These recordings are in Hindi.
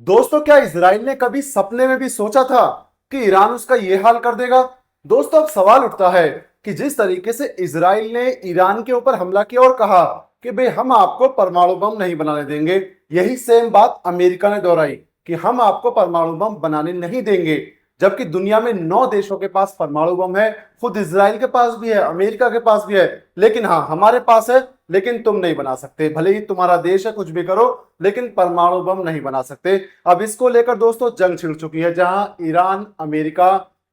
दोस्तों, क्या इजराइल ने कभी सपने में भी सोचा था कि ईरान उसका ये हाल कर देगा। दोस्तों, अब सवाल उठता है कि जिस तरीके से इजराइल ने ईरान के ऊपर हमला किया और कहा कि भाई हम आपको परमाणु बम नहीं बनाने देंगे, यही सेम बात अमेरिका ने दोहराई कि हम आपको परमाणु बम बनाने नहीं देंगे। जबकि दुनिया में 9 देशों के पास परमाणु बम है, खुद इजराइल के पास भी है, अमेरिका के पास भी है, लेकिन हाँ हमारे पास है, लेकिन तुम नहीं बना सकते। भले ही तुम्हारा देश है, कुछ भी करो, लेकिन परमाणु बम नहीं बना सकते। अब इसको लेकर दोस्तों जंग छिड़ चुकी है, जहां ईरान, अमेरिका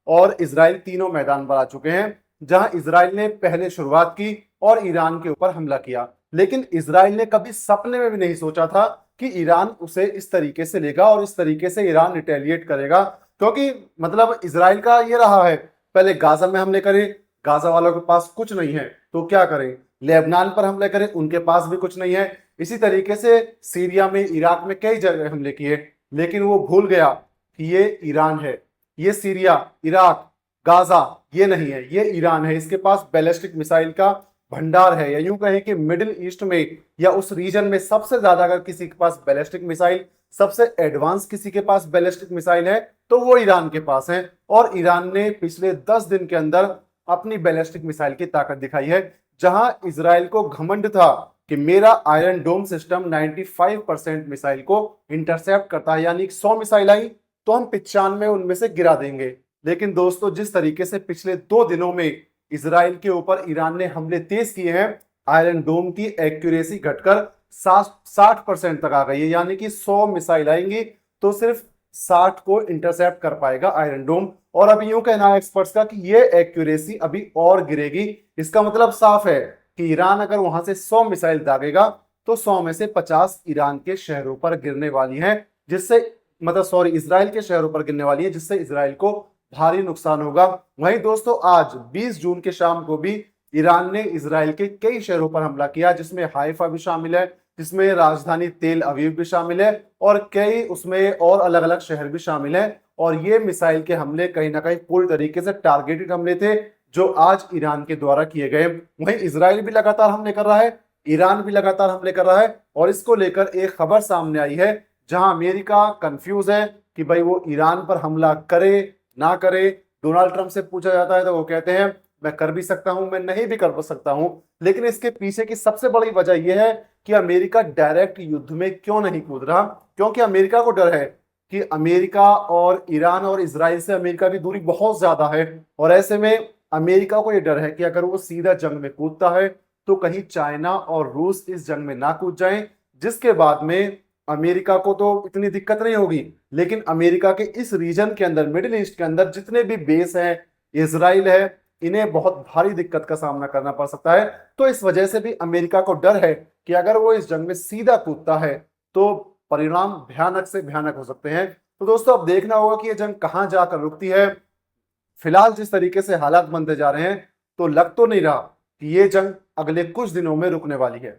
और इजराइल तीनों मैदान पर आ चुके हैं। जहां इजराइल ने पहले शुरुआत की और ईरान के ऊपर हमला किया, लेकिन इजराइल ने कभी सपने में भी नहीं सोचा था कि ईरान उसे इस तरीके से लेगा और इस तरीके से ईरान रिटेलिएट करेगा। क्योंकि मतलब इजराइल का ये रहा है, पहले गाजा में हमले करे, गाजा वालों के पास कुछ नहीं है तो क्या करें, लेबनान पर हमले करें, उनके पास भी कुछ नहीं है। इसी तरीके से सीरिया में, इराक में कई जगह हमले किए, लेकिन वो भूल गया कि ये ईरान है, ये सीरिया, इराक, गाजा ये नहीं है, ये ईरान है। इसके पास बैलिस्टिक मिसाइल का भंडार है, या यूं कहें कि मिडिल ईस्ट में या उस रीजन में सबसे ज्यादा अगर किसी के पास बैलिस्टिक मिसाइल, सबसे एडवांस किसी के पास बैलिस्टिक मिसाइल है तो वो ईरान के पास है। और ईरान ने पिछले 10 दिन के अंदर अपनी बैलिस्टिक मिसाइल की ताकत दिखाई है। जहां इजराइल को घमंड था कि मेरा आयरन डोम सिस्टम 95% मिसाइल को इंटरसेप्ट करता है, यानी 100 मिसाइल आई तो हम 95 उनमें से गिरा देंगे। लेकिन दोस्तों, जिस तरीके से पिछले 2 दिनों में इजराइल के ऊपर ईरान ने हमले तेज किए हैं, आयरन डोम की एक्यूरेसी घटकर 60% तक आ गई है, यानी कि 100 मिसाइल आएंगी तो सिर्फ 60 को इंटरसेप्ट कर पाएगा आयरन डोम। और अभी यूं कहना है एक्सपर्ट्स का कि ये एक्यूरेसी अभी और गिरेगी। इसका मतलब साफ है कि ईरान अगर वहां से 100 मिसाइल दागेगा तो 100 में से 50 ईरान के शहरों पर गिरने वाली हैं, जिससे मतलब सॉरी इजराइल के शहरों पर गिरने वाली है, जिससे इजराइल को भारी नुकसान होगा। वहीं दोस्तों, आज 20 जून के शाम को भी ईरान ने इजराइल के कई शहरों पर हमला किया, जिसमें हाइफा भी शामिल है, जिसमें राजधानी तेल अवीव भी शामिल है और कई उसमें और अलग अलग शहर भी शामिल है। और ये मिसाइल के हमले कहीं ना कहीं पूरी तरीके से टारगेटेड हमले थे जो आज ईरान के द्वारा किए गए। वहीं इजराइल भी लगातार हमले कर रहा है, ईरान भी लगातार हमले कर रहा है, और इसको लेकर एक खबर सामने आई है जहां अमेरिका कंफ्यूज है कि भाई वो ईरान पर हमला करे ना करे। डोनाल्ड ट्रंप से पूछा जाता है तो वो कहते हैं मैं कर भी सकता हूं, मैं नहीं भी कर सकता हूं। लेकिन इसके पीछे की सबसे बड़ी वजह यह है कि अमेरिका डायरेक्ट युद्ध में क्यों नहीं कूद रहा। क्योंकि अमेरिका को डर है कि अमेरिका और ईरान और इजराइल से अमेरिका की दूरी बहुत ज्यादा है, और ऐसे में अमेरिका को यह डर है कि अगर वो सीधा जंग में कूदता है तो कहीं चाइना और रूस इस जंग में ना कूद जाएं, जिसके बाद में अमेरिका को तो इतनी दिक्कत नहीं होगी, लेकिन अमेरिका के इस रीजन के अंदर, मिडिल ईस्ट के अंदर जितने भी बेस हैं, इजराइल है, इन्हें बहुत भारी दिक्कत का सामना करना पड़ सकता है। तो इस वजह से भी अमेरिका को डर है कि अगर वो इस जंग में सीधा कूदता है तो परिणाम भयानक से भयानक हो सकते हैं। तो दोस्तों, अब देखना होगा कि ये जंग कहां जाकर रुकती है। फिलहाल जिस तरीके से हालात बनते जा रहे हैं तो लग तो नहीं रहा कि ये जंग अगले कुछ दिनों में रुकने वाली है।